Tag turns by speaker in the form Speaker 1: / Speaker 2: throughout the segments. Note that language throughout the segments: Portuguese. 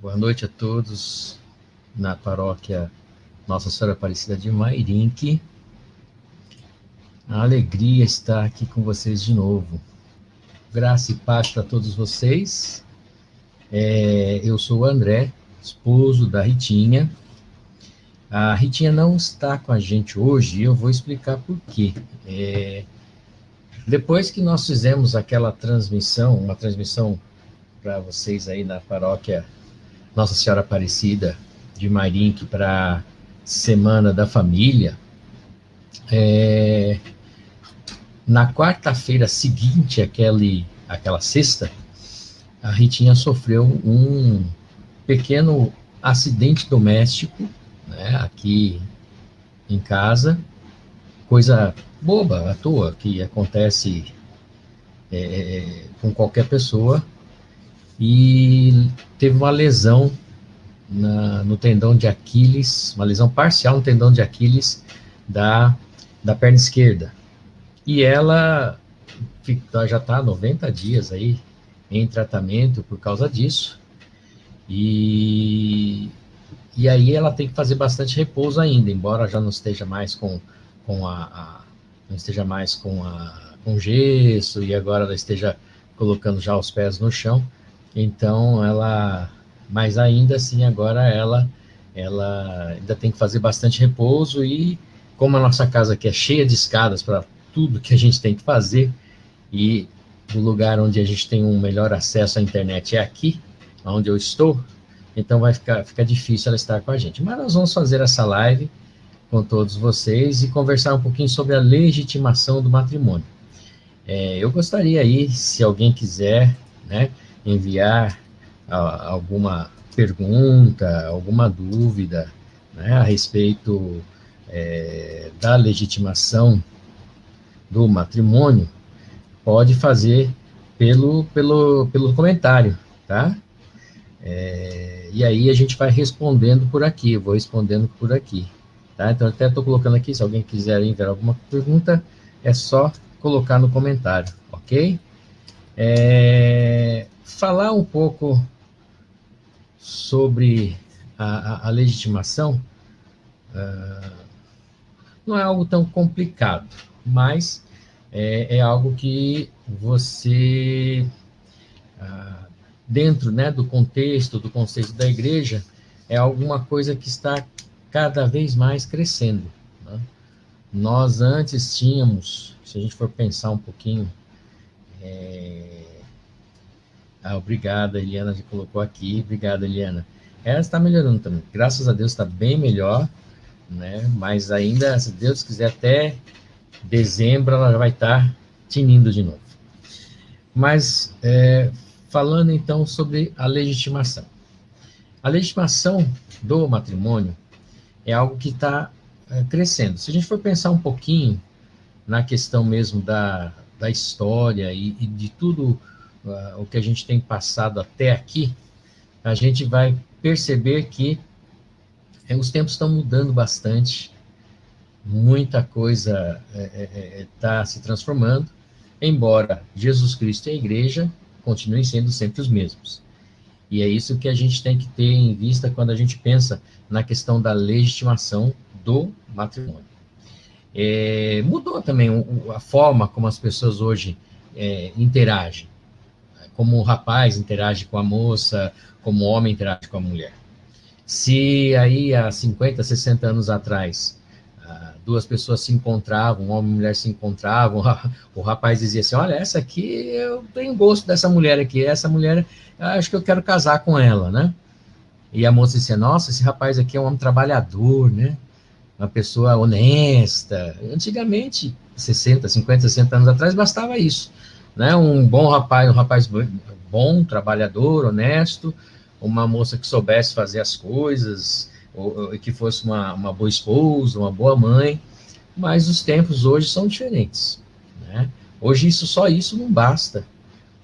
Speaker 1: Boa noite a todos na paróquia Nossa Senhora Aparecida de Mairinque. A alegria estar aqui com vocês de novo. Graça e paz para todos vocês. Eu sou o André, esposo da Ritinha. A Ritinha não está com a gente hoje e eu vou explicar por quê. Depois que nós fizemos aquela transmissão, uma transmissão para vocês aí na paróquia Nossa Senhora Aparecida de Mairinque para Semana da Família, na quarta-feira seguinte àquela sexta, a Ritinha sofreu um pequeno acidente doméstico, né, aqui em casa, coisa boba, à toa, que acontece com qualquer pessoa, e teve uma lesão no tendão de Aquiles, uma lesão parcial no tendão de Aquiles da perna esquerda. E ela já está há 90 dias aí em tratamento por causa disso. E aí ela tem que fazer bastante repouso ainda, embora já não esteja mais com gesso, e agora ela esteja colocando já os pés no chão. Então, mas ainda assim, agora ela ainda tem que fazer bastante repouso, e como a nossa casa aqui é cheia de escadas para tudo que a gente tem que fazer, e o lugar onde a gente tem um melhor acesso à internet é aqui, onde eu estou, então vai ficar difícil ela estar com a gente. Mas nós vamos fazer essa live com todos vocês e conversar um pouquinho sobre a legitimação do matrimônio. Eu gostaria aí, se alguém quiser, né, enviar alguma pergunta, alguma dúvida, né, a respeito da legitimação do matrimônio, pode fazer pelo comentário, tá? E aí a gente vai respondendo por aqui, eu vou respondendo por aqui, tá? Então, até estou colocando aqui, se alguém quiser enviar alguma pergunta, é só colocar no comentário, ok? Falar um pouco sobre a legitimação não é algo tão complicado, mas é algo que você, dentro, né, do contexto da igreja, é alguma coisa que está cada vez mais crescendo, né? Nós antes tínhamos, se a gente for pensar um pouquinho, obrigada, Eliana, já colocou aqui, obrigada, Eliana. Ela está melhorando também, graças a Deus está bem melhor, né? Mas ainda, se Deus quiser, até dezembro ela já vai estar tinindo de novo. Mas, falando então sobre a legitimação. A legitimação do matrimônio é algo que está crescendo. Se a gente for pensar um pouquinho na questão mesmo da história e de tudo o que a gente tem passado até aqui, a gente vai perceber que os tempos estão mudando bastante, muita coisa está se transformando, embora Jesus Cristo e a igreja continuem sendo sempre os mesmos. E é isso que a gente tem que ter em vista quando a gente pensa na questão da legitimação do matrimônio. Mudou também a forma como as pessoas hoje interagem, como o rapaz interage com a moça, como o homem interage com a mulher. Se aí há 50, 60 anos atrás, duas pessoas se encontravam, um homem e mulher se encontravam, o rapaz dizia assim, olha, essa aqui, eu tenho gosto dessa mulher aqui, essa mulher, acho que eu quero casar com ela, né? E a moça dizia, nossa, esse rapaz aqui é um homem trabalhador, né? Uma pessoa honesta. Antigamente, 60, 50, 60 anos atrás, bastava isso, né? Um bom rapaz, um rapaz bom, trabalhador, honesto, uma moça que soubesse fazer as coisas, ou que fosse uma boa esposa, uma boa mãe, mas os tempos hoje são diferentes, né? Hoje só isso não basta,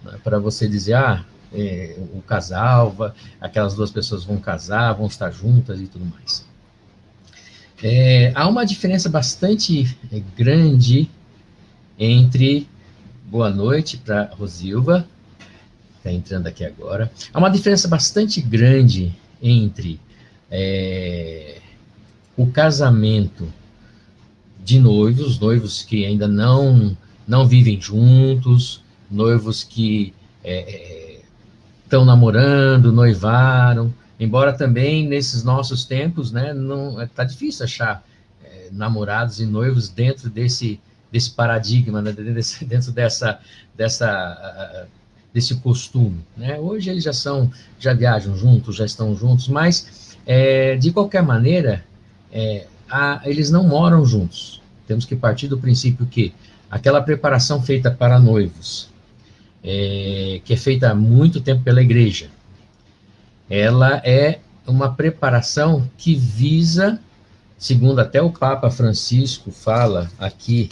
Speaker 1: né, para você dizer, o casal, aquelas duas pessoas vão casar, vão estar juntas e tudo mais. Há uma diferença bastante grande entre, boa noite para Rosilva, está entrando aqui agora. Há uma diferença bastante grande entre o casamento de noivos que ainda não vivem juntos, noivos que estão namorando, noivaram, embora também nesses nossos tempos, né, não tá difícil achar namorados e noivos dentro desse paradigma, né, dentro desse costume, né? Hoje eles já viajam juntos, já estão juntos, mas de qualquer maneira eles não moram juntos. Temos que partir do princípio que aquela preparação feita para noivos, que é feita há muito tempo pela igreja, ela é uma preparação que visa, segundo até o Papa Francisco fala aqui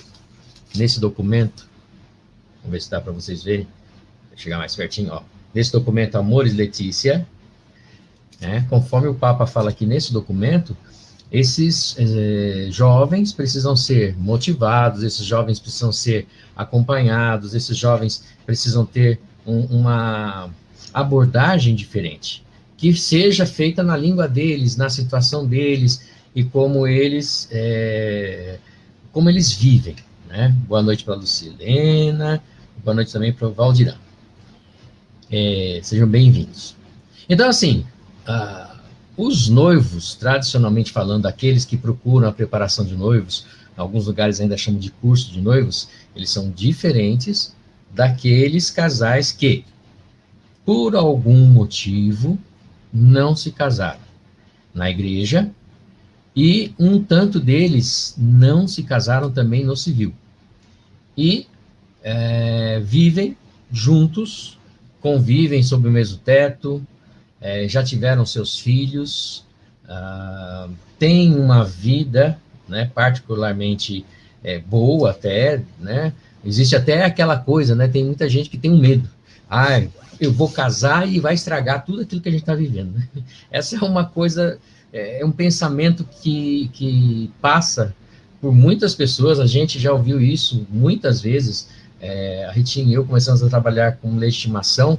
Speaker 1: nesse documento, vamos ver se dá para vocês verem, vou chegar mais pertinho, ó. Nesse documento Amoris Laetitia, conforme o Papa fala aqui nesse documento, esses jovens precisam ser motivados, esses jovens precisam ser acompanhados, esses jovens precisam ter uma abordagem diferente, que seja feita na língua deles, na situação deles, e como eles vivem, né? Boa noite para a Lucilena, boa noite também para o Valdirão. Sejam bem-vindos. Então, assim, os noivos, tradicionalmente falando, aqueles que procuram a preparação de noivos, em alguns lugares ainda chamam de curso de noivos, eles são diferentes daqueles casais que, por algum motivo, não se casaram na igreja, e um tanto deles não se casaram também no civil. E vivem juntos, convivem sob o mesmo teto, já tiveram seus filhos, têm uma vida, né, particularmente boa até, né? Existe até aquela coisa, né? Tem muita gente que tem um medo. Eu vou casar e vai estragar tudo aquilo que a gente está vivendo, né? Essa é uma coisa, um pensamento que passa por muitas pessoas, a gente já ouviu isso muitas vezes. A Ritinha e eu começamos a trabalhar com legitimação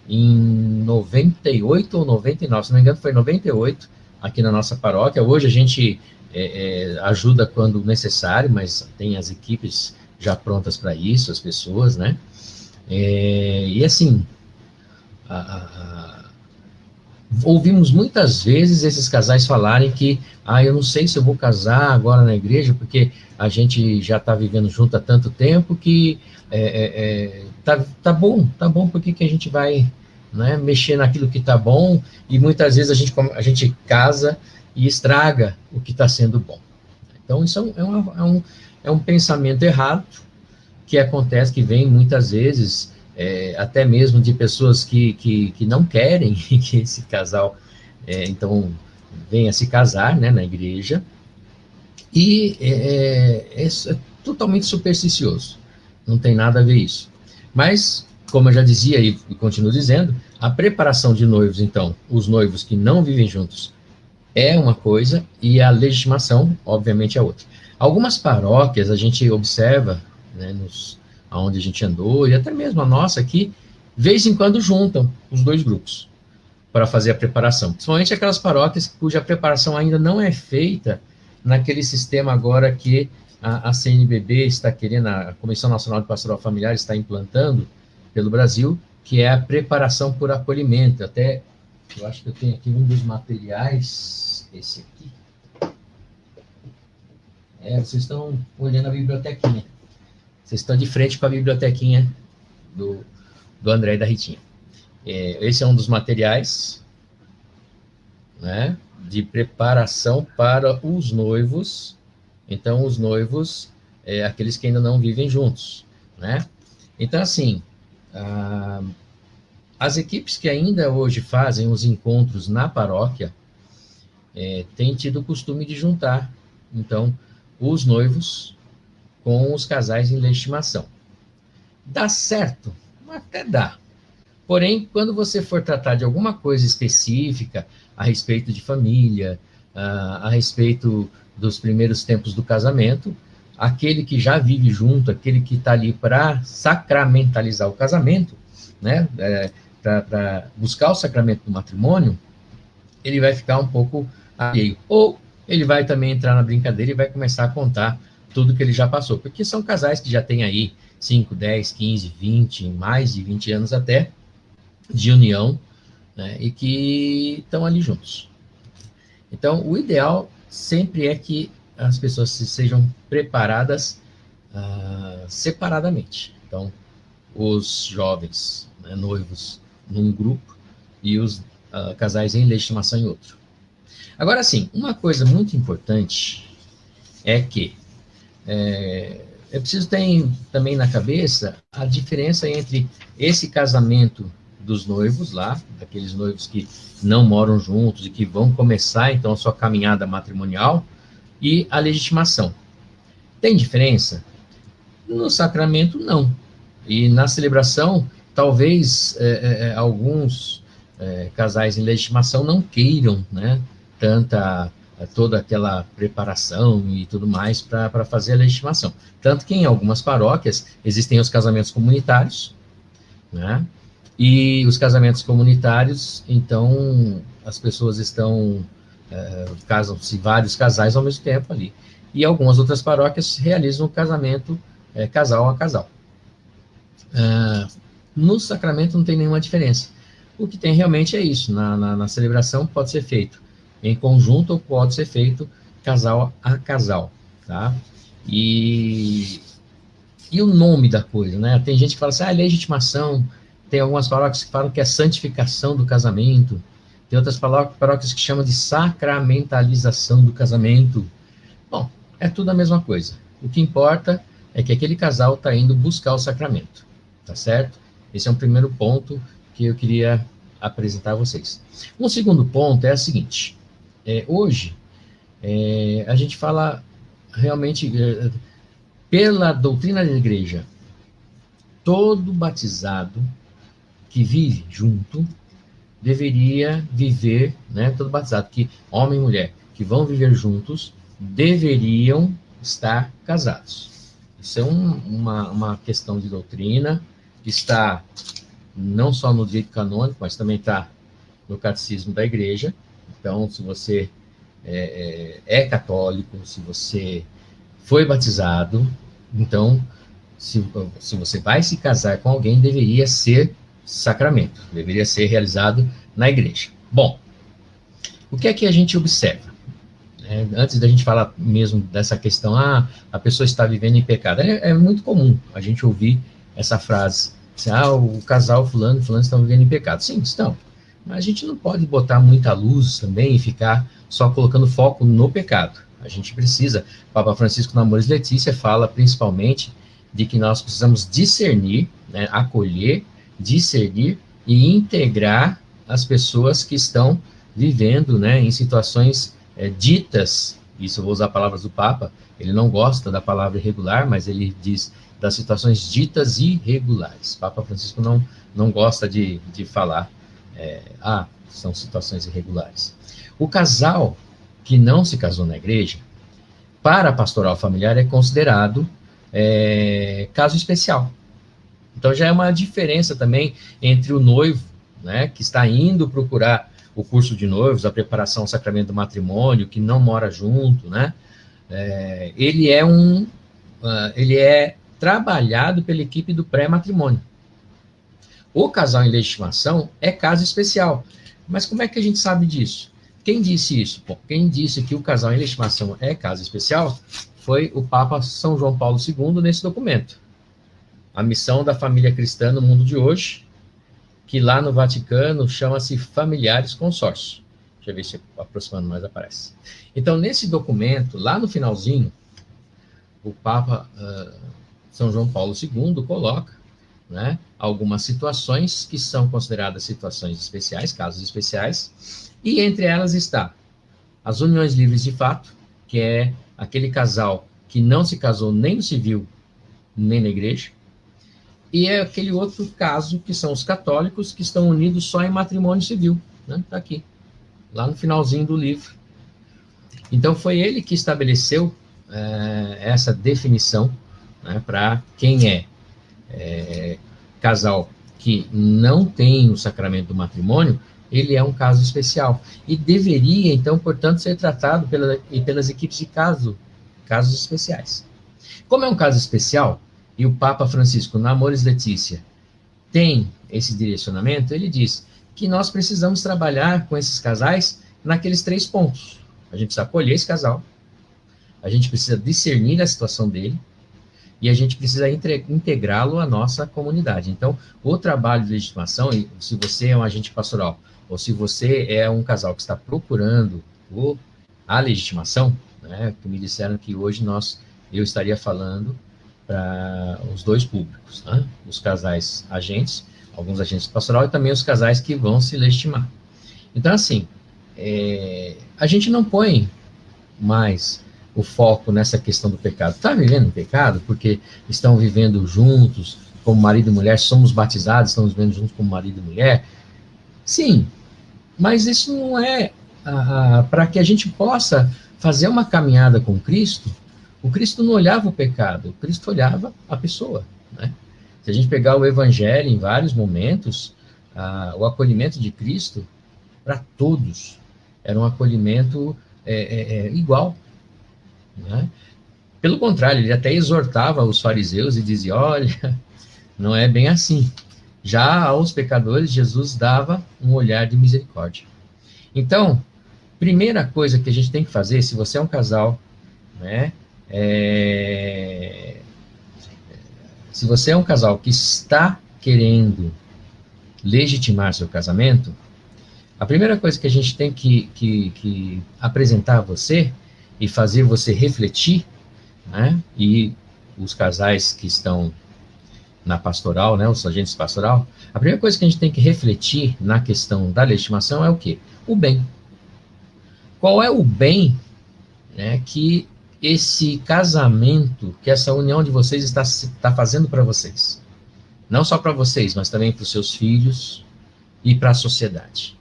Speaker 1: em 98 ou 99, se não me engano foi 98, aqui na nossa paróquia. Hoje a gente ajuda quando necessário, mas tem as equipes já prontas para isso, as pessoas, né? E assim, ouvimos muitas vezes esses casais falarem que, eu não sei se eu vou casar agora na igreja, porque a gente já está vivendo junto há tanto tempo que tá bom, por que a gente vai, né, mexer naquilo que tá bom? E muitas vezes a gente casa e estraga o que está sendo bom. Então, isso é um pensamento errado que acontece, que vem muitas vezes, até mesmo de pessoas que não querem que esse casal, então, venha se casar, né, na igreja, e é totalmente supersticioso, não tem nada a ver isso. Mas, como eu já dizia e continuo dizendo, a preparação de noivos, então, os noivos que não vivem juntos, é uma coisa, e a legitimação, obviamente, é outra. Algumas paróquias a gente observa, né, onde a gente andou, e até mesmo a nossa aqui, de vez em quando juntam os dois grupos para fazer a preparação. Principalmente aquelas paróquias cuja preparação ainda não é feita naquele sistema agora que a CNBB está querendo, a Comissão Nacional de Pastoral Familiar está implantando pelo Brasil, que é a preparação por acolhimento. Até, eu acho que eu tenho aqui um dos materiais, esse aqui. Vocês estão olhando a bibliotequinha. Vocês estão de frente com a bibliotequinha do André e da Ritinha. Esse é um dos materiais, né, de preparação para os noivos. Então, os noivos, aqueles que ainda não vivem juntos, né? Então, assim, as equipes que ainda hoje fazem os encontros na paróquia têm tido o costume de juntar, então, os noivos com os casais em legitimação. Dá certo? Até dá. Porém, quando você for tratar de alguma coisa específica a respeito de família, a respeito dos primeiros tempos do casamento, aquele que já vive junto, aquele que está ali para sacramentalizar o casamento, né, para buscar o sacramento do matrimônio, ele vai ficar um pouco alheio. Ou ele vai também entrar na brincadeira e vai começar a contar tudo que ele já passou. Porque são casais que já têm aí 5, 10, 15, 20, mais de 20 anos até, de união, né, e que estão ali juntos. Então, o ideal sempre é que as pessoas sejam preparadas separadamente. Então, os jovens, né, noivos num grupo e os casais em legitimação em outro. Agora, sim, uma coisa muito importante é que é preciso ter também na cabeça a diferença entre esse casamento dos noivos lá, daqueles noivos que não moram juntos e que vão começar, então, a sua caminhada matrimonial, e a legitimação. Tem diferença? No sacramento, não. E na celebração, talvez alguns casais em legitimação não queiram, né, toda aquela preparação e tudo mais para fazer a legitimação. Tanto que em algumas paróquias existem os casamentos comunitários, né? E os casamentos comunitários, então, as pessoas casam-se vários casais ao mesmo tempo ali. E algumas outras paróquias realizam o casamento casal a casal. No sacramento não tem nenhuma diferença. O que tem realmente é isso. Na celebração pode ser feito em conjunto ou pode ser feito casal a casal, tá? E o nome da coisa, né? Tem gente que fala assim, legitimação. Tem algumas paróquias que falam que é santificação do casamento. Tem outras paróquias que chamam de sacramentalização do casamento. Bom, é tudo a mesma coisa. O que importa é que aquele casal está indo buscar o sacramento, tá certo? Esse é um primeiro ponto que eu queria apresentar a vocês. Um segundo ponto é o seguinte. Hoje, a gente fala realmente, pela doutrina da igreja, todo batizado que vive junto deveria viver, né, todo batizado, que homem e mulher, que vão viver juntos, deveriam estar casados. Isso é uma questão de doutrina, que está não só no direito canônico, mas também está no catecismo da igreja. Então, se você é católico, se você foi batizado, então, se você vai se casar com alguém, deveria ser sacramento, deveria ser realizado na igreja. Bom, o que é que a gente observa? Antes da gente falar mesmo dessa questão, a pessoa está vivendo em pecado, é muito comum a gente ouvir essa frase, assim, o casal fulano e fulano estão vivendo em pecado. Sim, estão, mas a gente não pode botar muita luz também e ficar só colocando foco no pecado. A gente precisa, o Papa Francisco na Amoris Laetitia fala principalmente de que nós precisamos discernir, né, acolher, discernir e integrar as pessoas que estão vivendo, né, em situações ditas, isso eu vou usar palavras do Papa, ele não gosta da palavra irregular, mas ele diz das situações ditas irregulares. O Papa Francisco não gosta de falar, são situações irregulares. O casal que não se casou na igreja, para a pastoral familiar, é considerado caso especial. Então, já é uma diferença também entre o noivo, né, que está indo procurar o curso de noivos, a preparação ao sacramento do matrimônio, que não mora junto, né? Ele é trabalhado pela equipe do pré-matrimônio. O casal em legitimação é caso especial. Mas como é que a gente sabe disso? Quem disse isso? Bom, quem disse que o casal em legitimação é caso especial foi o Papa São João Paulo II nesse documento. A missão da família cristã no mundo de hoje, que lá no Vaticano chama-se Familiares Consórcio. Deixa eu ver se aproximando mais aparece. Então, nesse documento, lá no finalzinho, o Papa São João Paulo II coloca, né, algumas situações que são consideradas situações especiais, casos especiais, e entre elas está as uniões livres de fato, que é aquele casal que não se casou nem no civil, nem na igreja, e é aquele outro caso, que são os católicos, que estão unidos só em matrimônio civil, né? Tá aqui, lá no finalzinho do livro. Então, foi ele que estabeleceu essa definição, né, para quem é casal que não tem o sacramento do matrimônio, ele é um caso especial. E deveria, então, portanto, ser tratado pelas equipes de casos especiais. Como é um caso especial, e o Papa Francisco, na Amoris Laetitia, tem esse direcionamento, ele diz que nós precisamos trabalhar com esses casais naqueles 3 pontos. A gente precisa acolher esse casal, a gente precisa discernir a situação dele, e a gente precisa integrá-lo à nossa comunidade. Então, o trabalho de legitimação, se você é um agente pastoral, ou se você é um casal que está procurando a legitimação, né, que me disseram que hoje eu estaria falando para os 2 públicos, né, os casais agentes, alguns agentes pastoral, e também os casais que vão se legitimar. Então, assim, a gente não põe mais o foco nessa questão do pecado. Está vivendo em pecado porque estão vivendo juntos, como marido e mulher, somos batizados, estamos vivendo juntos como marido e mulher? Sim, mas isso não é para que a gente possa fazer uma caminhada com Cristo. O Cristo não olhava o pecado, o Cristo olhava a pessoa, né? Se a gente pegar o Evangelho, em vários momentos, o acolhimento de Cristo para todos era um acolhimento igual, né? Pelo contrário, ele até exortava os fariseus e dizia, olha, não é bem assim. Já aos pecadores, Jesus dava um olhar de misericórdia. Então, primeira coisa que a gente tem que fazer, se você é um casal, né, se você é um casal que está querendo legitimar seu casamento, a primeira coisa que a gente tem que apresentar a você e fazer você refletir, né, e os casais que estão na pastoral, né, os agentes pastoral, a primeira coisa que a gente tem que refletir na questão da legitimação é o quê? O bem. Qual é o bem, né, que esse casamento, que essa união de vocês está fazendo para vocês? Não só para vocês, mas também para os seus filhos e para a sociedade.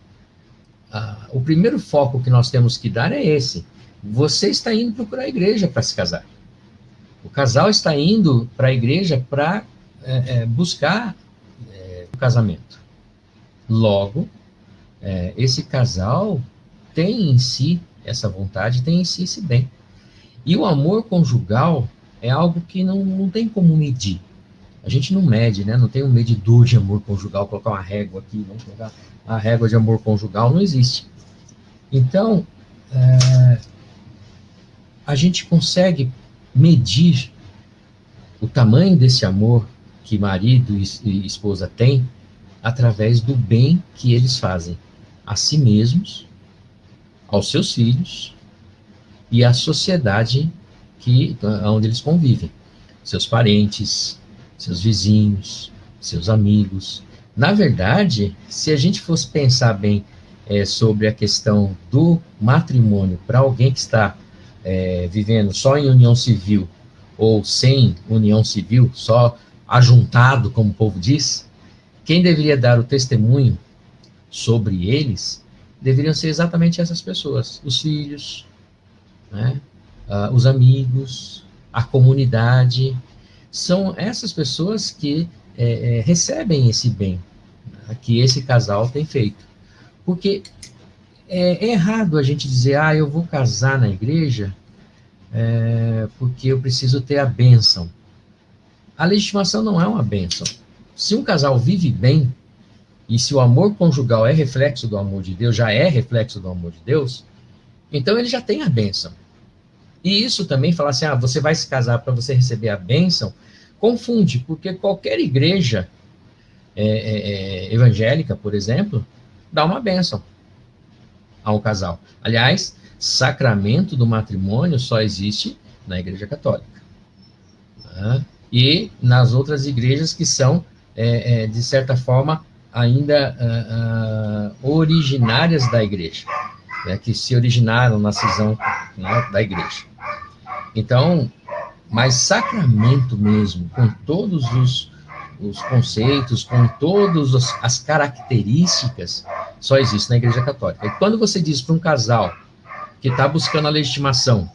Speaker 1: O primeiro foco que nós temos que dar é esse. Você está indo procurar a igreja para se casar. O casal está indo para a igreja para buscar o casamento. Logo, esse casal tem em si essa vontade, tem em si esse bem. E o amor conjugal é algo que não tem como medir. A gente não mede, né? Não tem um medidor de amor conjugal, colocar uma régua aqui, vamos colocar a régua de amor conjugal, não existe. Então, a gente consegue medir o tamanho desse amor que marido e esposa têm através do bem que eles fazem a si mesmos, aos seus filhos e à sociedade onde eles convivem, seus parentes, seus vizinhos, seus amigos. Na verdade, se a gente fosse pensar bem sobre a questão do matrimônio para alguém que está vivendo só em união civil ou sem união civil, só ajuntado, como o povo diz, quem deveria dar o testemunho sobre eles deveriam ser exatamente essas pessoas, os filhos, né? Os amigos, a comunidade. São essas pessoas que recebem esse bem, né, que esse casal tem feito. Porque é errado a gente dizer, eu vou casar na igreja porque eu preciso ter a bênção. A legitimação não é uma bênção. Se um casal vive bem, e se o amor conjugal é reflexo do amor de Deus, já é reflexo do amor de Deus, então ele já tem a bênção. E isso também, falar assim, você vai se casar para você receber a bênção, confunde, porque qualquer igreja evangélica, por exemplo, dá uma bênção ao casal. Aliás, sacramento do matrimônio só existe na Igreja Católica. Né? E nas outras igrejas que são, de certa forma, ainda originárias da igreja, né? Que se originaram na cisão, né, da igreja. Então, mas sacramento mesmo, com todos os conceitos, com todas as características, só existe na Igreja Católica. E quando você diz para um casal que está buscando a legitimação,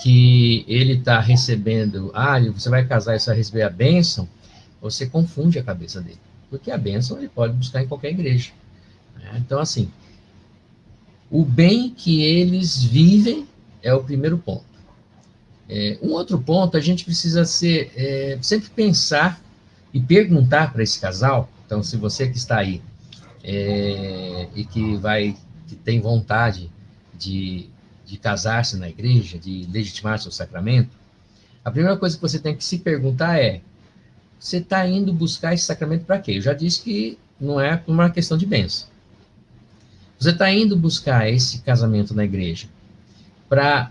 Speaker 1: que ele está recebendo, você vai casar e você vai receber a bênção, você confunde a cabeça dele. porque a bênção ele pode buscar em qualquer igreja. Né? Então, assim, o bem que eles vivem é o primeiro ponto. Um outro ponto, a gente precisa sempre pensar e perguntar para esse casal. Então, se você que está aí e que tem vontade de casar-se na igreja, de legitimar seu sacramento, a primeira coisa que você tem que se perguntar é: você está indo buscar esse sacramento para quê? Eu já disse que não é uma questão de bênção. Você está indo buscar esse casamento na igreja para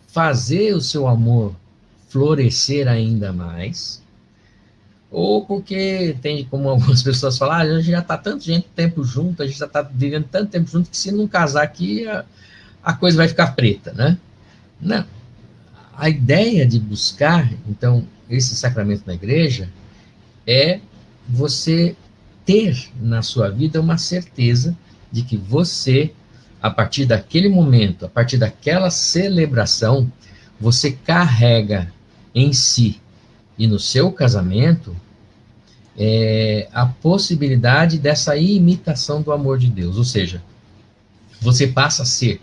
Speaker 1: fazer o seu amor florescer ainda mais, ou porque tem, como algumas pessoas falam, a gente já está tanto tempo junto, a gente já está vivendo tanto tempo junto, que se não casar aqui, a coisa vai ficar preta, né? Não. A ideia de buscar, então, esse sacramento na igreja é você ter na sua vida uma certeza de que você, a partir daquele momento, a partir daquela celebração, você carrega em si e no seu casamento a possibilidade dessa imitação do amor de Deus. Ou seja, você passa a ser,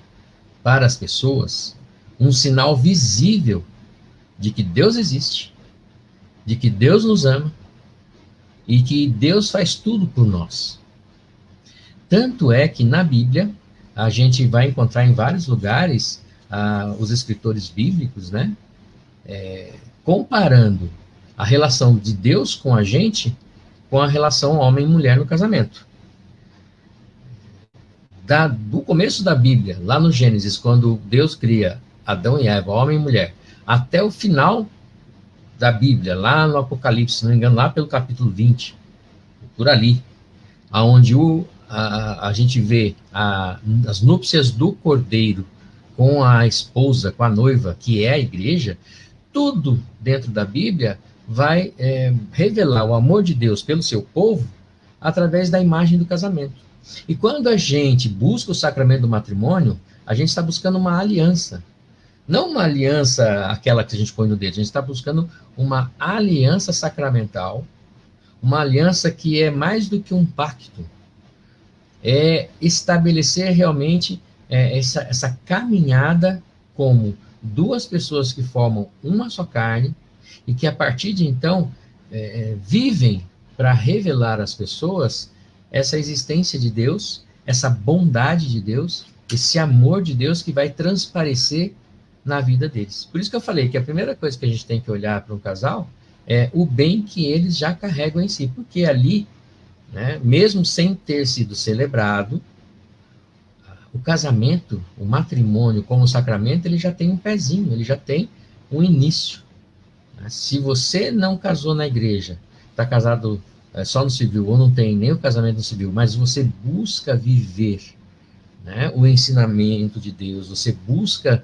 Speaker 1: para as pessoas, um sinal visível de que Deus existe, de que Deus nos ama e que Deus faz tudo por nós. Tanto é que na Bíblia, a gente vai encontrar em vários lugares os escritores bíblicos, né, comparando a relação de Deus com a gente com a relação homem e mulher no casamento. Do começo da Bíblia, lá no Gênesis, quando Deus cria Adão e Eva, homem e mulher, até o final da Bíblia, lá no Apocalipse, se não me engano, lá pelo capítulo 20, por ali, onde a gente vê as núpcias do cordeiro com a esposa, com a noiva, que é a igreja, tudo dentro da Bíblia vai revelar o amor de Deus pelo seu povo através da imagem do casamento. E quando a gente busca o sacramento do matrimônio, a gente está buscando uma aliança. Não uma aliança, aquela que a gente põe no dedo, a gente está buscando uma aliança sacramental, uma aliança que é mais do que um pacto. É estabelecer realmente essa caminhada como duas pessoas que formam uma só carne e que a partir de então vivem para revelar às pessoas essa existência de Deus, essa bondade de Deus, esse amor de Deus que vai transparecer na vida deles. Por isso que eu falei que a primeira coisa que a gente tem que olhar para um casal é o bem que eles já carregam em si, porque ali, né, mesmo sem ter sido celebrado, o casamento, o matrimônio como sacramento, ele já tem um pezinho, ele já tem um início. Se você não casou na igreja, está casado só no civil, ou não tem nem o casamento no civil, mas você busca viver, né, o ensinamento de Deus, você busca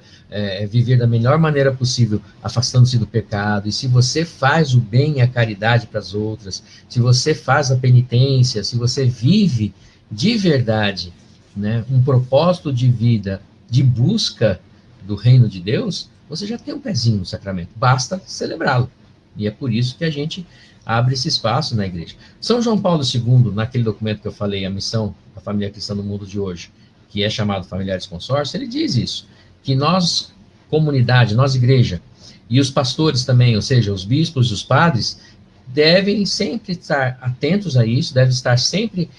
Speaker 1: viver da melhor maneira possível, afastando-se do pecado, e se você faz o bem e a caridade para as outras, se você faz a penitência, se você vive de verdade, né, um propósito de vida, de busca do reino de Deus, você já tem um pezinho no sacramento, basta celebrá-lo. E é por isso que a gente abre esse espaço na igreja. São João Paulo II, naquele documento que eu falei, a missão da família cristã no mundo de hoje, que é chamado Familiares Consórcio, ele diz isso, que nós, comunidade, nós igreja, e os pastores também, ou seja, os bispos e os padres, devem sempre estar atentos a isso, devem estar sempre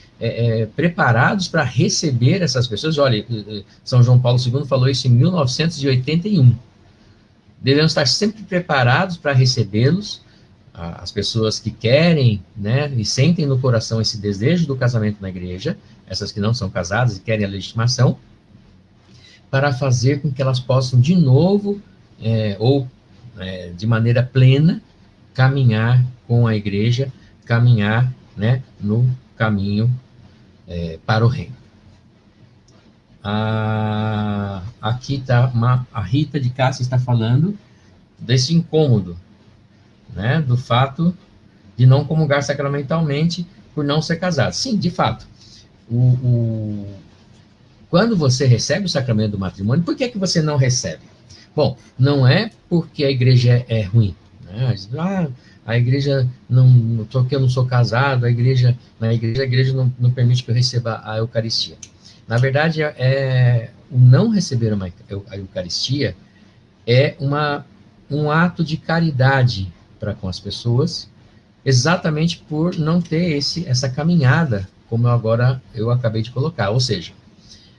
Speaker 1: preparados para receber essas pessoas. Olha, São João Paulo II falou isso em 1981. Devemos estar sempre preparados para recebê-los, as pessoas que querem, né, e sentem no coração esse desejo do casamento na igreja, essas que não são casadas e querem a legitimação, para fazer com que elas possam de novo, de maneira plena, caminhar com a igreja, caminhar, né, no caminho para o reino. Aqui está a Rita de Cássia está falando desse incômodo, né, do fato de não comungar sacramentalmente por não ser casado. Sim, de fato. Quando você recebe o sacramento do matrimônio, por que você não recebe? Bom, não é porque a igreja é ruim, né? A igreja não, porque eu não sou casado, a igreja não permite que eu receba a Eucaristia. Na verdade, o não receber a Eucaristia é um ato de caridade para com as pessoas, exatamente por não ter essa caminhada, como eu acabei de colocar. Ou seja,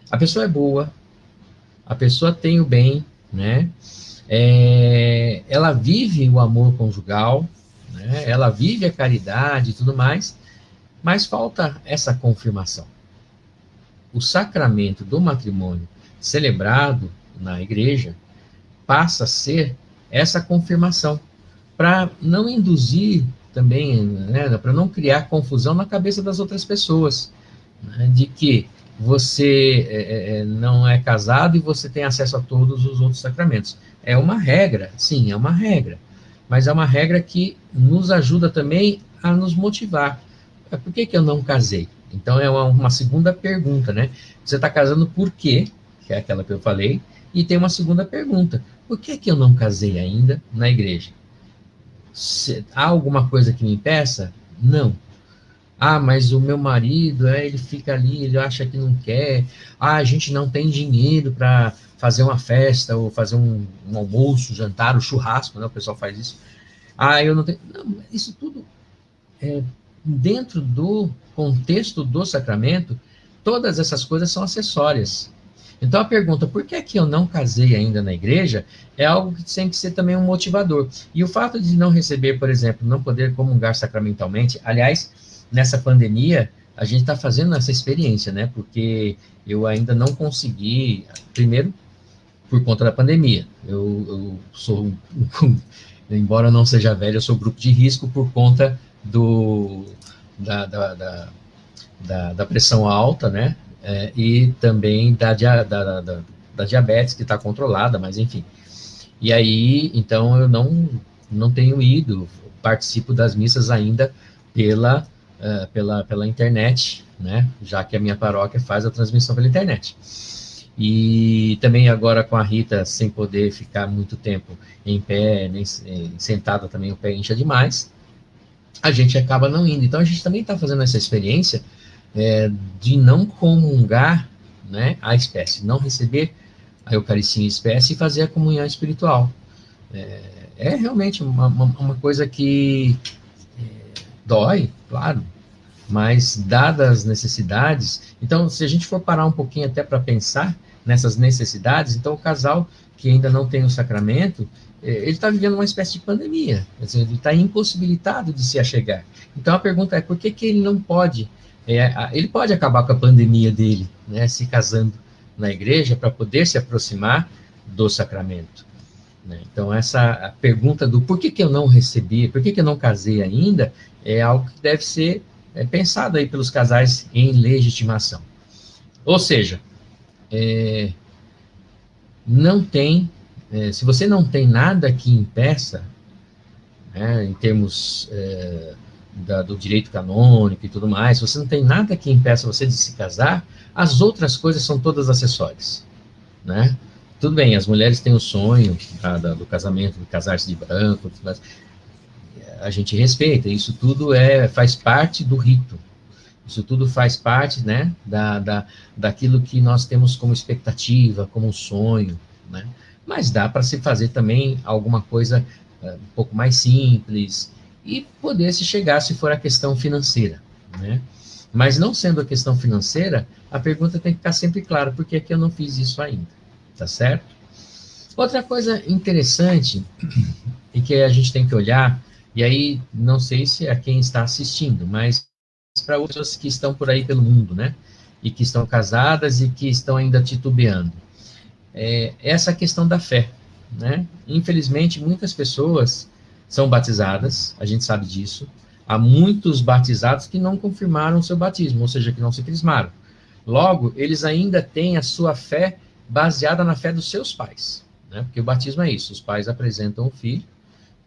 Speaker 1: a pessoa é boa, a pessoa tem o bem, né? Ela vive o amor conjugal, né? Ela vive a caridade e tudo mais, mas falta essa confirmação. O sacramento do matrimônio celebrado na igreja passa a ser essa confirmação, para não induzir também, né, para não criar confusão na cabeça das outras pessoas, né, de que você não é casado e você tem acesso a todos os outros sacramentos. É uma regra, sim, é uma regra, mas é uma regra que nos ajuda também a nos motivar. Por que eu não casei? Então é uma segunda pergunta, né? Você está casando por quê? Que é aquela que eu falei. E tem uma segunda pergunta. Por que eu não casei ainda na igreja? Há alguma coisa que me impeça? Não. Mas o meu marido, ele fica ali, ele acha que não quer. A gente não tem dinheiro para fazer uma festa, ou fazer um almoço, jantar, um churrasco, né? O pessoal faz isso. Eu não tenho... Não, isso tudo dentro do contexto do sacramento, todas essas coisas são acessórias. Então a pergunta, por que eu não casei ainda na igreja, é algo que tem que ser também um motivador. E o fato de não receber, por exemplo, não poder comungar sacramentalmente, aliás, nessa pandemia, a gente está fazendo essa experiência, né? Porque eu ainda não consegui, primeiro, por conta da pandemia. Eu sou, embora eu não seja velho, eu sou grupo de risco por conta da pressão alta, né? E também da diabetes, que está controlada, mas enfim. E aí, então, eu não tenho ido, participo das missas ainda pela internet, né? Já que a minha paróquia faz a transmissão pela internet. E também agora com a Rita, sem poder ficar muito tempo em pé, nem sentada também, o pé incha demais, a gente acaba não indo. Então, a gente também está fazendo essa experiência de não comungar, né, a espécie, não receber a Eucaristia em espécie e fazer a comunhão espiritual. É realmente uma coisa que dói, claro, mas dadas as necessidades, então se a gente for parar um pouquinho até para pensar nessas necessidades, então o casal que ainda não tem o sacramento, ele está vivendo uma espécie de pandemia, quer dizer, ele está impossibilitado de se achegar. Então a pergunta é, por que ele não pode... ele pode acabar com a pandemia dele, né, se casando na igreja, para poder se aproximar do sacramento, né? Então, essa pergunta do por que eu não recebi, por que eu não casei ainda, é algo que deve ser pensado aí pelos casais em legitimação. Ou seja, não tem, se você não tem nada que impeça, né, em termos do direito canônico e tudo mais, se você não tem nada que impeça você de se casar, as outras coisas são todas acessórias, né? Tudo bem, as mulheres têm o sonho do casamento, de casar-se de branco, mas a gente respeita, isso tudo faz parte do rito, isso tudo faz parte, né, daquilo que nós temos como expectativa, como sonho, né? Mas dá para se fazer também alguma coisa um pouco mais simples, e poder se chegar, se for a questão financeira, né? Mas não sendo a questão financeira, a pergunta tem que ficar sempre clara, por que eu não fiz isso ainda, tá certo? Outra coisa interessante, e que a gente tem que olhar, e aí não sei se é quem está assistindo, mas para outras que estão por aí pelo mundo, né? E que estão casadas e que estão ainda titubeando. Essa questão da fé, né? Infelizmente, muitas pessoas são batizadas, a gente sabe disso. Há muitos batizados que não confirmaram o seu batismo, ou seja, que não se crismaram. Logo, eles ainda têm a sua fé baseada na fé dos seus pais, né? Porque o batismo é isso, os pais apresentam o filho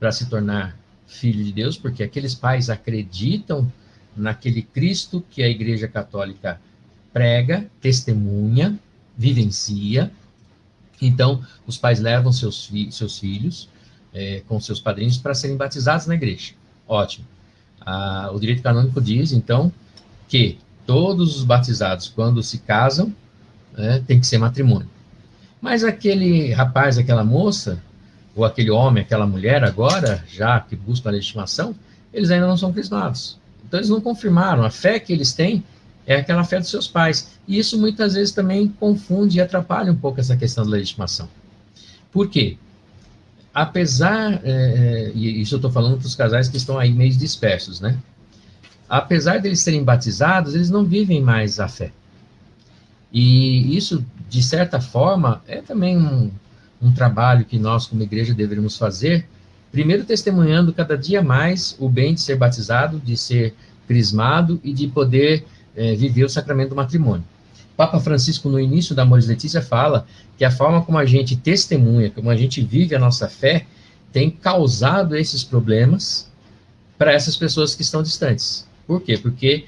Speaker 1: para se tornar filho de Deus, porque aqueles pais acreditam naquele Cristo que a Igreja Católica prega, testemunha, vivencia. Então, os pais levam seus filhos com seus padrinhos para serem batizados na igreja. Ótimo. O direito canônico diz, então, que todos os batizados, quando se casam, tem que ser matrimônio. Mas aquele rapaz, aquela moça, ou aquele homem, aquela mulher, agora, já que buscam a legitimação, eles ainda não são crismados. Então, eles não confirmaram. A fé que eles têm é aquela fé dos seus pais. E isso, muitas vezes, também confunde e atrapalha um pouco essa questão da legitimação. Por quê? Apesar, e isso eu estou falando para os casais que estão aí meio dispersos, né? Apesar deles serem batizados, eles não vivem mais a fé. E isso, de certa forma, é também um trabalho que nós, como igreja, deveríamos fazer, primeiro testemunhando cada dia mais o bem de ser batizado, de ser crismado e de poder viver o sacramento do matrimônio. Papa Francisco, no início da Amoris Laetitia, fala que a forma como a gente testemunha, como a gente vive a nossa fé, tem causado esses problemas para essas pessoas que estão distantes. Por quê? Porque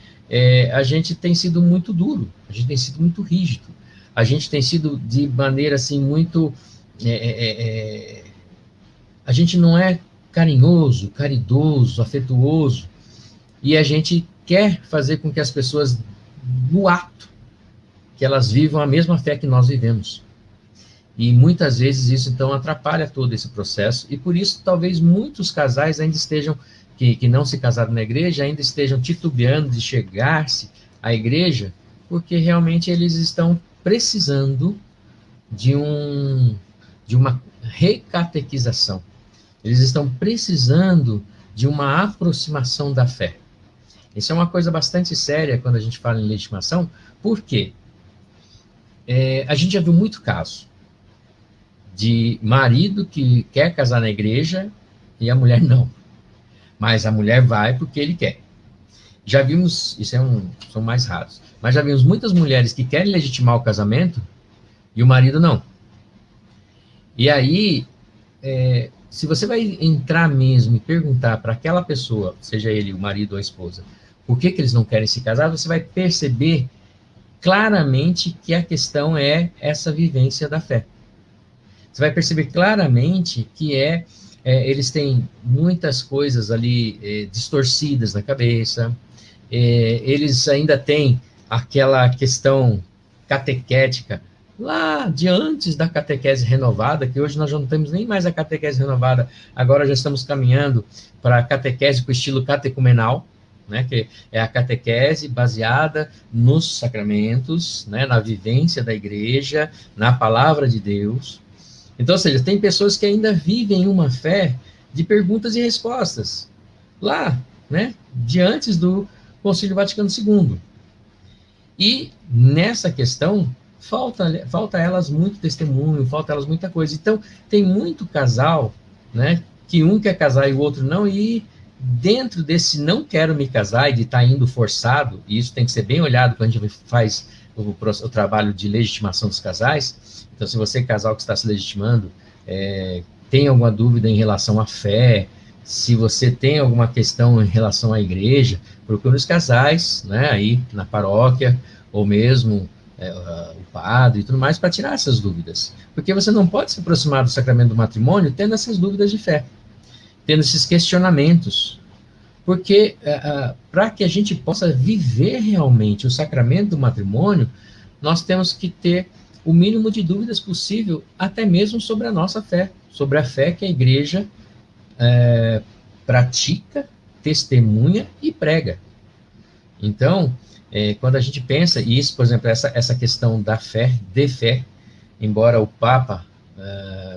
Speaker 1: a gente tem sido muito duro, a gente tem sido muito rígido, a gente tem sido de maneira assim muito... a gente não é carinhoso, caridoso, afetuoso, e a gente quer fazer com que as pessoas, no ato, que elas vivam a mesma fé que nós vivemos. E muitas vezes isso, então, atrapalha todo esse processo, e por isso, talvez, muitos casais ainda estejam, que não se casaram na igreja, ainda estejam titubeando de chegar-se à igreja, porque realmente eles estão precisando de uma recatequização. Eles estão precisando de uma aproximação da fé. Isso é uma coisa bastante séria quando a gente fala em legitimação, por quê? A gente já viu muito caso de marido que quer casar na igreja e a mulher não. Mas a mulher vai porque ele quer. Já vimos, são mais raros, mas já vimos muitas mulheres que querem legitimar o casamento e o marido não. E aí, se você vai entrar mesmo e perguntar para aquela pessoa, seja ele o marido ou a esposa, por que eles não querem se casar, você vai perceber claramente que a questão é essa vivência da fé. Você vai perceber claramente que eles têm muitas coisas ali distorcidas na cabeça, eles ainda têm aquela questão catequética lá de antes da catequese renovada, que hoje nós já não temos nem mais a catequese renovada, agora já estamos caminhando para a catequese com estilo catecumenal, né, que é a catequese baseada nos sacramentos, né, na vivência da igreja, na palavra de Deus. Então, ou seja, tem pessoas que ainda vivem uma fé de perguntas e respostas, lá, né, de antes do Concílio Vaticano II. E nessa questão, falta a elas muito testemunho, falta a elas muita coisa. Então, tem muito casal, né, que um quer casar e o outro não, e dentro desse não quero me casar e de estar indo forçado, e isso tem que ser bem olhado quando a gente faz o trabalho de legitimação dos casais. Então, se você, casal que está se legitimando, tem alguma dúvida em relação à fé, se você tem alguma questão em relação à igreja, procure os casais, né, aí na paróquia, ou mesmo o padre e tudo mais, para tirar essas dúvidas. Porque você não pode se aproximar do sacramento do matrimônio tendo essas dúvidas de fé, tendo esses questionamentos. Porque para que a gente possa viver realmente o sacramento do matrimônio, nós temos que ter o mínimo de dúvidas possível, até mesmo sobre a nossa fé, sobre a fé que a igreja pratica, testemunha e prega. Então, quando a gente pensa, e isso, por exemplo, essa questão da fé, de fé, embora o Papa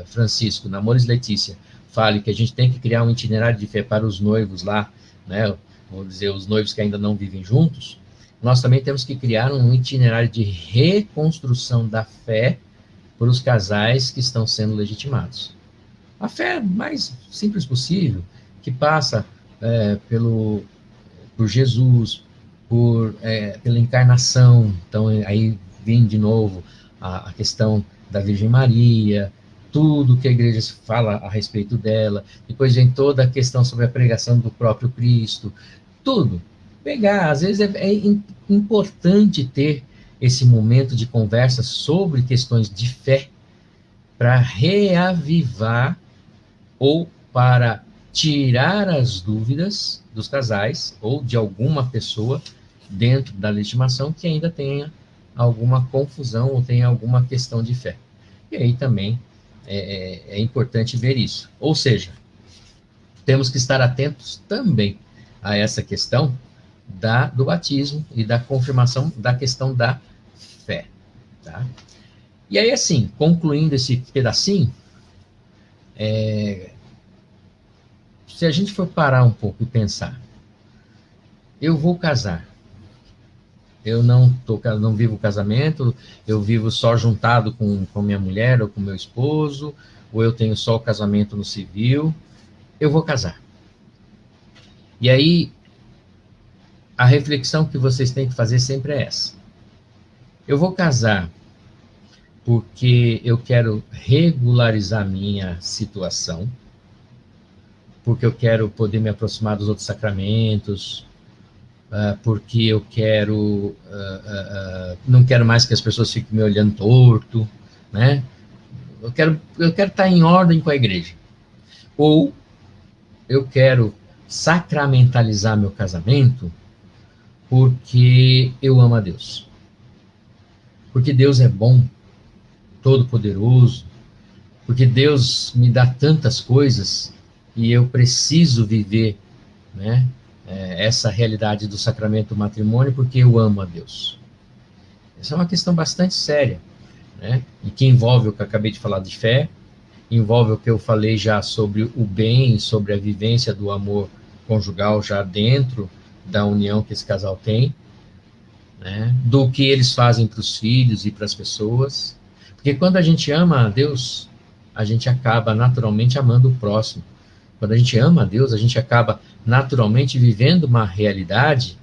Speaker 1: Francisco, na Amoris Laetitia, fale que a gente tem que criar um itinerário de fé para os noivos lá, né, vou dizer, os noivos que ainda não vivem juntos, nós também temos que criar um itinerário de reconstrução da fé para os casais que estão sendo legitimados. A fé mais simples possível, que passa por Jesus, pela encarnação. Então, aí vem de novo a questão da Virgem Maria, tudo que a igreja fala a respeito dela, depois vem toda a questão sobre a pregação do próprio Cristo, tudo. Pegar, às vezes é importante ter esse momento de conversa sobre questões de fé, para reavivar ou para tirar as dúvidas dos casais ou de alguma pessoa dentro da legitimação que ainda tenha alguma confusão ou tenha alguma questão de fé. E aí também é importante ver isso. Ou seja, temos que estar atentos também a essa questão do batismo e da confirmação da questão da fé. Tá? E aí, assim, concluindo esse pedacinho, se a gente for parar um pouco e pensar, eu vou casar, eu não vivo casamento, eu vivo só juntado com minha mulher ou com meu esposo, ou eu tenho só o casamento no civil, eu vou casar. E aí, a reflexão que vocês têm que fazer sempre é essa. Eu vou casar porque eu quero regularizar minha situação, porque eu quero poder me aproximar dos outros sacramentos, porque eu quero, não quero mais que as pessoas fiquem me olhando torto, né? Eu quero estar em ordem com a igreja. Ou eu quero sacramentalizar meu casamento porque eu amo a Deus. Porque Deus é bom, todo-poderoso, porque Deus me dá tantas coisas e eu preciso viver, né, essa realidade do sacramento do matrimônio porque eu amo a Deus. Essa é uma questão bastante séria, né, e que envolve o que eu acabei de falar de fé, envolve o que eu falei já sobre o bem, sobre a vivência do amor conjugal já dentro da união que esse casal tem, né, do que eles fazem para os filhos e para as pessoas. Porque quando a gente ama a Deus, a gente acaba naturalmente amando o próximo. Quando a gente ama a Deus, a gente acaba naturalmente vivendo uma realidade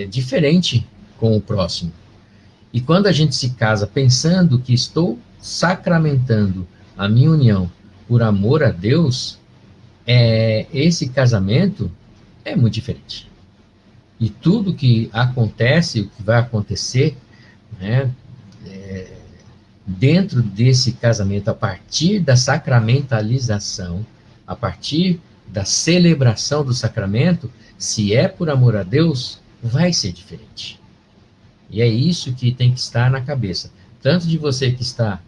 Speaker 1: diferente com o próximo. E quando a gente se casa pensando que estou sacramentando a minha união por amor a Deus, esse casamento é muito diferente. E tudo que acontece, o que vai acontecer, né, dentro desse casamento, a partir da sacramentalização, a partir da celebração do sacramento, se é por amor a Deus, vai ser diferente. E é isso que tem que estar na cabeça. Tanto de você que está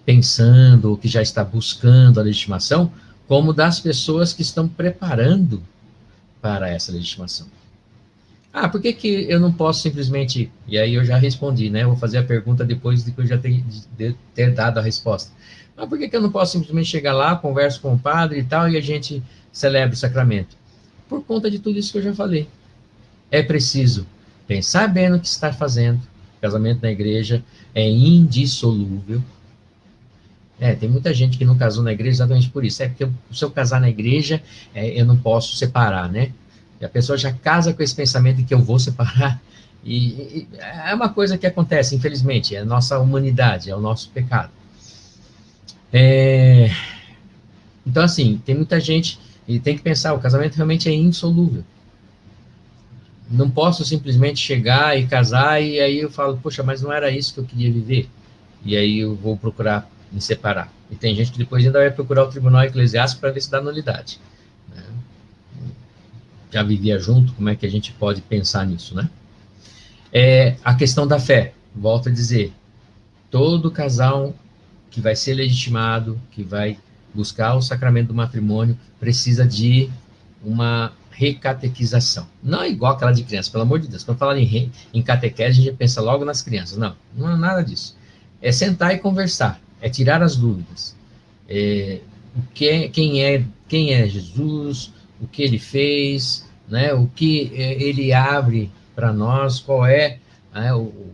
Speaker 1: pensando, ou que já está buscando a legitimação, como das pessoas que estão preparando para essa legitimação. Por que eu não posso simplesmente... E aí eu já respondi, né? Eu vou fazer a pergunta depois de que eu já ter dado a resposta. Mas por que eu não posso simplesmente chegar lá, converso com o padre e tal, e a gente celebra o sacramento? Por conta de tudo isso que eu já falei. É preciso pensar bem no que está fazendo. Casamento na igreja é indissolúvel. Tem muita gente que não casou na igreja exatamente por isso. Porque se eu casar na igreja, eu não posso separar, né? E a pessoa já casa com esse pensamento de que eu vou separar. E é uma coisa que acontece, infelizmente. É a nossa humanidade, é o nosso pecado. Então, assim, tem muita gente... E tem que pensar, o casamento realmente é insolúvel. Não posso simplesmente chegar e casar e aí eu falo, poxa, mas não era isso que eu queria viver. E aí eu vou procurar me separar. E tem gente que depois ainda vai procurar o tribunal eclesiástico para ver se dá nulidade. Né? Já vivia junto, como é que a gente pode pensar nisso, né? A questão da fé, volto a dizer, todo casal que vai ser legitimado, que vai buscar o sacramento do matrimônio, precisa de uma recatequização. Não é igual aquela de criança, pelo amor de Deus. Quando falar em catequese, a gente pensa logo nas crianças. Não é nada disso. É sentar e conversar, é tirar as dúvidas. Quem é Jesus, o que ele fez, né, o que ele abre para nós, qual é o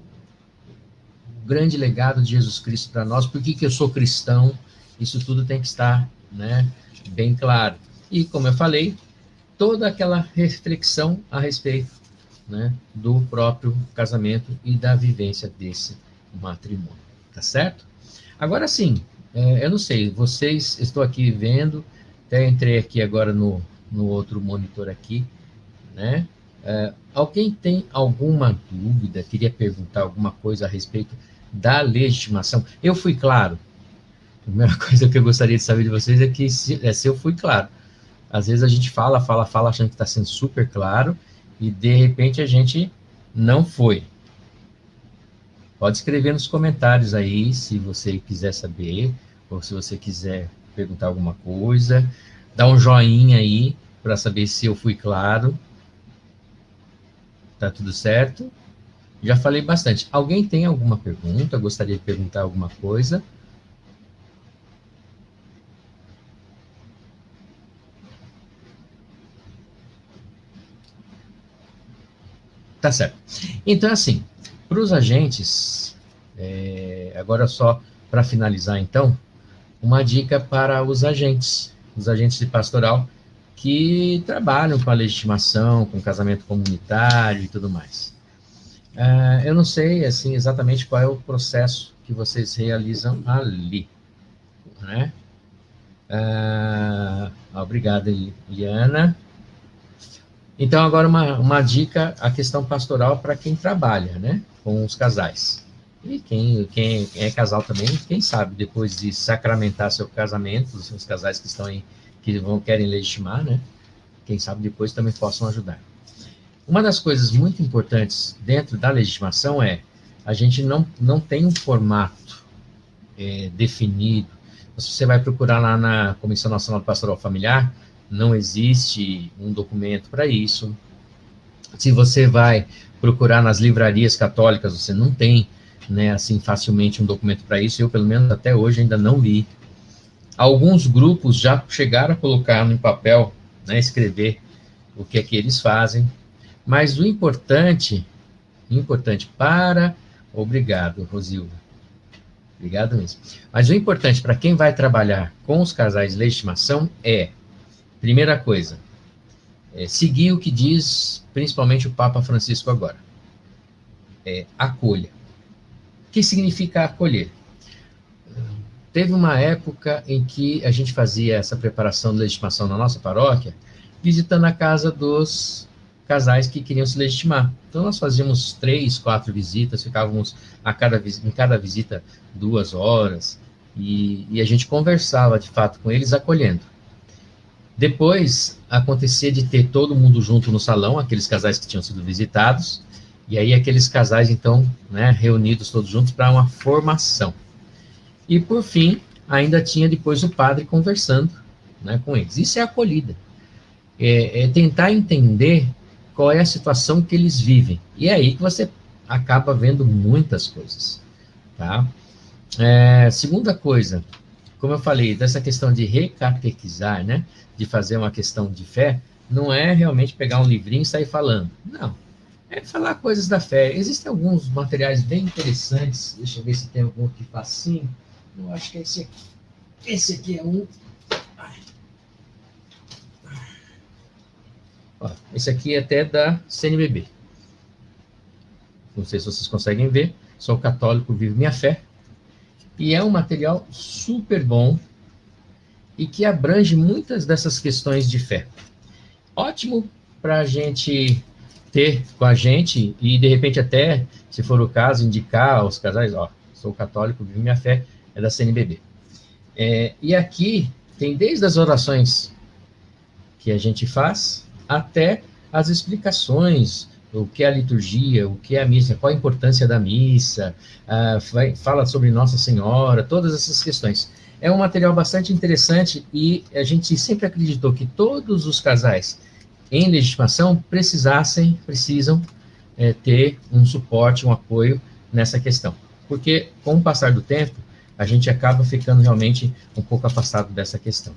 Speaker 1: grande legado de Jesus Cristo para nós, por que eu sou cristão, isso tudo tem que estar, né, bem claro. E, como eu falei, toda aquela reflexão a respeito, né, do próprio casamento e da vivência desse matrimônio, tá certo? Agora sim, eu não sei, vocês, estou aqui vendo, até entrei aqui agora no outro monitor aqui, né? Alguém tem alguma dúvida, queria perguntar alguma coisa a respeito da legitimação? Eu fui claro. A primeira coisa que eu gostaria de saber de vocês é se eu fui claro. Às vezes a gente fala achando que está sendo super claro, e de repente a gente não foi. Pode escrever nos comentários aí, se você quiser saber, ou se você quiser perguntar alguma coisa. Dá um joinha aí, para saber se eu fui claro. Tá tudo certo? Já falei bastante. Alguém tem alguma pergunta? Gostaria de perguntar alguma coisa? Tá certo. Então, assim, para os agentes, agora só para finalizar, então, uma dica para os agentes de pastoral que trabalham com a legitimação, com casamento comunitário e tudo mais. Eu não sei, assim, exatamente qual é o processo que vocês realizam ali, né? Obrigado, Eliana. Então, agora uma dica, a questão pastoral para quem trabalha, né, com os casais. E quem é casal também, quem sabe, depois de sacramentar seu casamento, os casais que estão aí, querem legitimar, né, quem sabe depois também possam ajudar. Uma das coisas muito importantes dentro da legitimação a gente não tem um formato definido. Se você vai procurar lá na Comissão Nacional de Pastoral Familiar, não existe um documento para isso. Se você vai procurar nas livrarias católicas, você não tem, né, assim, facilmente um documento para isso. Eu, pelo menos, até hoje ainda não vi. Alguns grupos já chegaram a colocar no papel, né, escrever o que é que eles fazem. Mas o importante para... Obrigado, Rosilda. Obrigado mesmo. Mas o importante para quem vai trabalhar com os casais de legitimação primeira coisa, seguir o que diz principalmente o Papa Francisco agora. Acolha. O que significa acolher? Teve uma época em que a gente fazia essa preparação de legitimação na nossa paróquia, visitando a casa dos casais que queriam se legitimar. Então, nós fazíamos 3, 4 visitas, ficávamos em cada visita 2 horas, e a gente conversava, de fato, com eles, acolhendo. Depois, acontecia de ter todo mundo junto no salão, aqueles casais que tinham sido visitados, e aí aqueles casais, então, né, reunidos todos juntos para uma formação. E, por fim, ainda tinha depois o padre conversando, né, com eles. Isso é acolhida. Tentar entender qual é a situação que eles vivem. E é aí que você acaba vendo muitas coisas, tá? Segunda coisa, como eu falei, dessa questão de recatequizar, né, de fazer uma questão de fé, não é realmente pegar um livrinho e sair falando. Não, é falar coisas da fé. Existem alguns materiais bem interessantes, deixa eu ver se tem algum aqui facinho. Eu acho que é esse aqui. Esse aqui é um... Ó, esse aqui é até da CNBB. Não sei se vocês conseguem ver. Sou católico, vivo minha fé. E é um material super bom e que abrange muitas dessas questões de fé. Ótimo para a gente ter com a gente e, de repente, até, se for o caso, indicar aos casais, ó, sou católico, vivo minha fé, é da CNBB. E aqui tem desde as orações que a gente faz até as explicações, o que é a liturgia, o que é a missa, qual a importância da missa, fala sobre Nossa Senhora, todas essas questões. É um material bastante interessante e a gente sempre acreditou que todos os casais em legitimação precisam ter um suporte, um apoio nessa questão. Porque, com o passar do tempo, a gente acaba ficando realmente um pouco afastado dessa questão.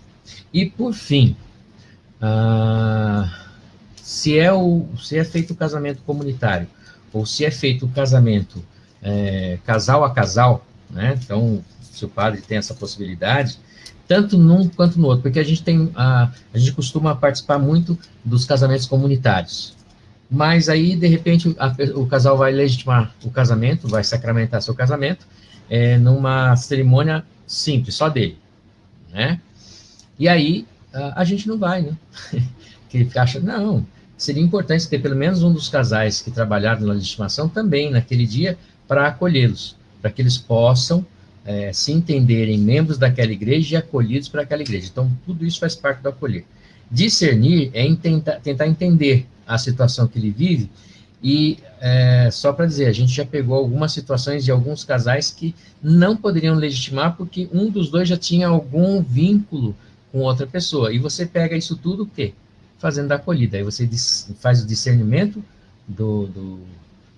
Speaker 1: E, por fim, se é feito o casamento comunitário, ou se é feito o casamento casal a casal, né? Então, se o padre tem essa possibilidade, tanto num quanto no outro, porque a gente costuma participar muito dos casamentos comunitários. Mas aí, de repente, o casal vai legitimar o casamento, vai sacramentar seu casamento, numa cerimônia simples, só dele, né? E aí, a gente não vai, né? Que acha, não, seria importante ter pelo menos um dos casais que trabalharam na legitimação também naquele dia para acolhê-los, para que eles possam se entenderem membros daquela igreja e acolhidos para aquela igreja. Então, tudo isso faz parte do acolher. Discernir é tentar entender a situação que ele vive, e só para dizer, a gente já pegou algumas situações de alguns casais que não poderiam legitimar porque um dos dois já tinha algum vínculo com outra pessoa, e você pega isso tudo o quê? Fazendo a acolhida, aí você faz o discernimento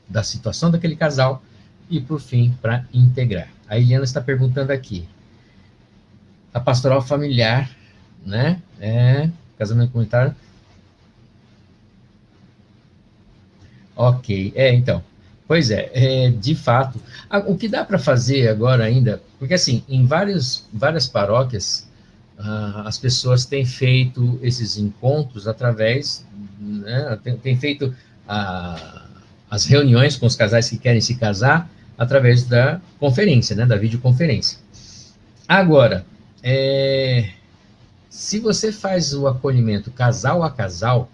Speaker 1: da situação daquele casal, e por fim, para integrar. A Eliana está perguntando aqui, a pastoral familiar, né, casamento comunitário. Ok, então, pois de fato, o que dá para fazer agora ainda, porque assim, em várias paróquias, as pessoas têm feito esses encontros através, né, tem feito as reuniões com os casais que querem se casar através da conferência, né, da videoconferência. Agora, se você faz o acolhimento casal a casal,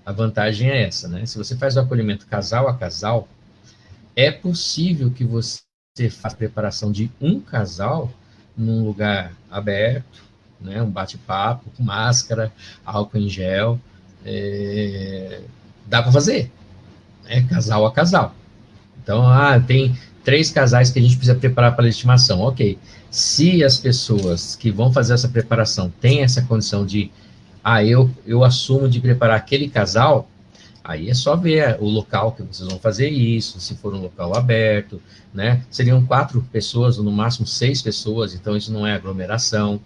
Speaker 1: a vantagem é essa, né? Se você faz o acolhimento casal a casal, é possível que você faça a preparação de um casal num lugar aberto, né? Um bate-papo, com máscara, álcool em gel, dá para fazer, né? Casal a casal. Então, tem 3 casais que a gente precisa preparar para a legitimação, ok. Se as pessoas que vão fazer essa preparação têm essa condição de eu assumo de preparar aquele casal, aí é só ver o local que vocês vão fazer isso, se for um local aberto, né? Seriam 4 pessoas, ou no máximo 6 pessoas, então isso não é aglomeração.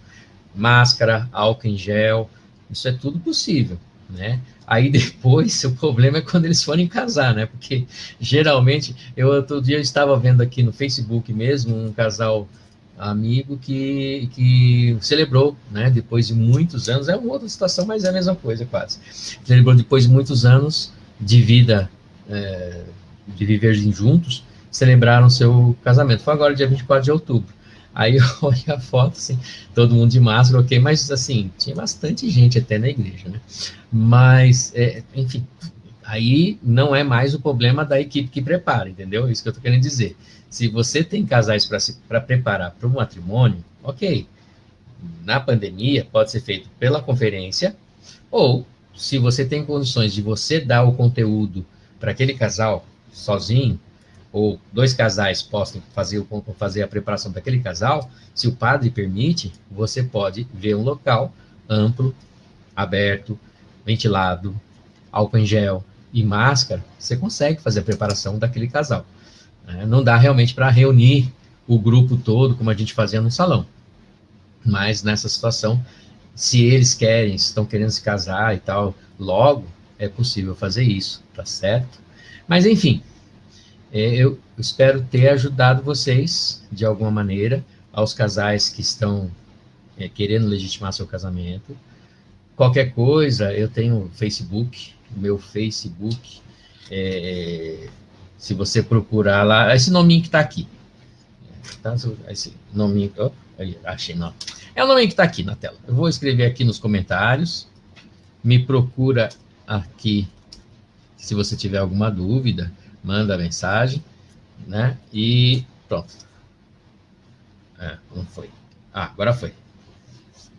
Speaker 1: Máscara, álcool em gel, isso é tudo possível, né? Aí depois, o problema é quando eles forem casar, né? Porque geralmente, outro dia eu estava vendo aqui no Facebook mesmo, um casal amigo que celebrou, né, depois de muitos anos, é uma outra situação, mas é a mesma coisa quase, celebrou depois de muitos anos de vida, de viver juntos, celebraram seu casamento, foi agora dia 24 de outubro, aí eu olhei a foto, assim, todo mundo de máscara, ok, mas assim, tinha bastante gente até na igreja, né, mas, enfim, aí não é mais o problema da equipe que prepara, entendeu? Isso que eu estou querendo dizer. Se você tem casais para preparar para o matrimônio, ok. Na pandemia, pode ser feito pela conferência, ou se você tem condições de você dar o conteúdo para aquele casal sozinho, ou 2 casais possam fazer a preparação daquele casal, se o padre permite, você pode ver um local amplo, aberto, ventilado, álcool em gel e máscara, você consegue fazer a preparação daquele casal. Não dá realmente para reunir o grupo todo, como a gente fazia no salão. Mas nessa situação, se eles querem, se estão querendo se casar e tal, logo é possível fazer isso, tá certo? Mas enfim, eu espero ter ajudado vocês de alguma maneira, aos casais que estão querendo legitimar seu casamento. Qualquer coisa, eu tenho Facebook, meu Facebook, se você procurar lá, esse nominho que está aqui, tá? Esse nominho, achei não, é o nominho que está aqui na tela, eu vou escrever aqui nos comentários, me procura aqui, se você tiver alguma dúvida, manda mensagem, né, e pronto, não foi, agora foi,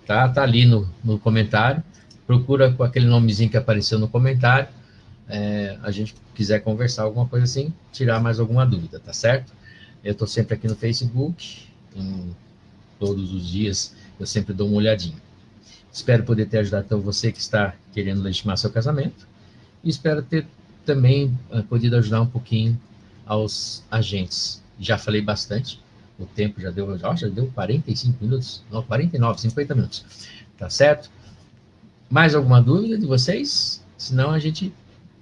Speaker 1: tá ali no comentário, procura com aquele nomezinho que apareceu no comentário, a gente quiser conversar alguma coisa assim, tirar mais alguma dúvida, tá certo? Eu estou sempre aqui no Facebook, todos os dias eu sempre dou uma olhadinha. Espero poder ter ajudado então você que está querendo legitimar seu casamento, e espero ter também podido ajudar um pouquinho aos agentes. Já falei bastante, o tempo já deu 45 minutos, não, 49, 50 minutos, tá certo? Mais alguma dúvida de vocês? Senão a gente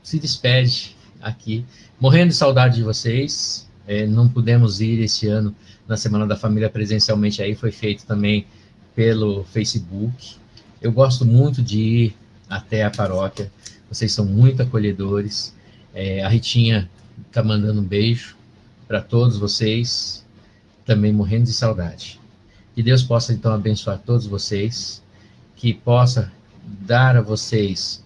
Speaker 1: se despede aqui, morrendo de saudade de vocês. Não pudemos ir esse ano na Semana da Família presencialmente, aí foi feito também pelo Facebook. Eu gosto muito de ir até a paróquia, vocês são muito acolhedores. A Ritinha está mandando um beijo para todos vocês, também morrendo de saudade. Que Deus possa então abençoar todos vocês, que possa dar a vocês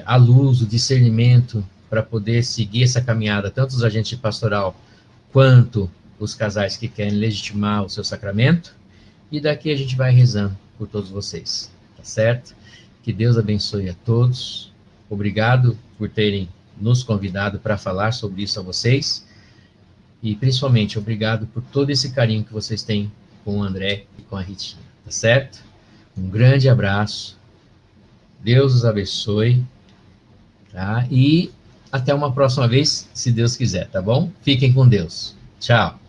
Speaker 1: a luz, o discernimento para poder seguir essa caminhada, tanto os agentes de pastoral quanto os casais que querem legitimar o seu sacramento, e daqui a gente vai rezando por todos vocês, tá certo? Que Deus abençoe a todos. Obrigado por terem nos convidado para falar sobre isso a vocês. E, principalmente, obrigado por todo esse carinho que vocês têm com o André e com a Ritinha, tá certo? Um grande abraço. Deus os abençoe, tá? E até uma próxima vez, se Deus quiser, tá bom? Fiquem com Deus. Tchau.